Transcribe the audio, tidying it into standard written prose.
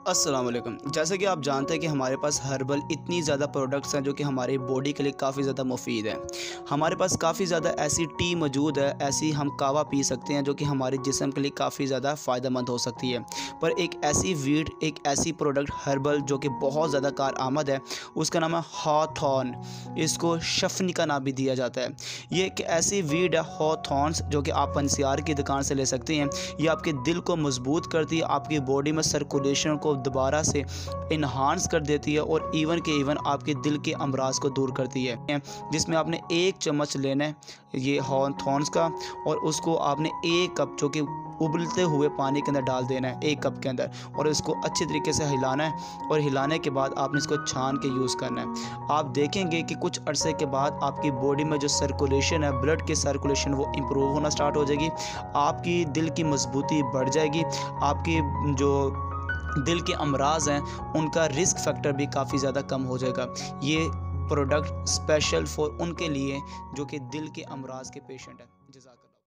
अस्सलाम वालेकुम। जैसे कि आप जानते हैं कि हमारे पास हर्बल इतनी ज़्यादा प्रोडक्ट्स हैं जो कि हमारी बॉडी के लिए काफ़ी ज़्यादा मुफीद है। हमारे पास काफ़ी ज़्यादा ऐसी टी मौजूद है, ऐसी हम कावा पी सकते हैं जो कि हमारे जिस्म के लिए काफ़ी ज़्यादा फ़ायदेमंद हो सकती है। पर एक ऐसी वीड, एक ऐसी प्रोडक्ट हर्बल जो कि बहुत ज़्यादा कारआमद है, उसका नाम है हॉथॉर्न। इसको शफ़नी का नाम भी दिया जाता है। ये एक ऐसी वीड है हॉथॉर्न्स जो कि आप पंसियार की दुकान से ले सकते हैं। ये आपके दिल को मजबूत करती है, आपकी बॉडी में सर्कुलेशन को दोबारा से इन्हांस कर देती है और इवन आपके दिल के अमराज को दूर करती है। जिसमें आपने 1 चम्मच लेना है ये हॉथॉर्न्स का, और उसको आपने 1 कप जो कि उबलते हुए पानी के अंदर डाल देना है 1 कप के अंदर, और इसको अच्छी तरीके से हिलाना है। और हिलाने के बाद आपने इसको छान के यूज़ करना है। आप देखेंगे कि कुछ अरसे के बाद आपकी बॉडी में जो सर्कुलेशन है, ब्लड की सर्कुलेशन, वो इम्प्रूव होना स्टार्ट हो जाएगी। आपकी दिल की मजबूती बढ़ जाएगी। आपकी जो दिल के अमराज हैं उनका रिस्क फैक्टर भी काफ़ी ज़्यादा कम हो जाएगा। ये प्रोडक्ट स्पेशल फॉर उनके लिए जो कि दिल के अमराज के पेशेंट हैं। जज़ाक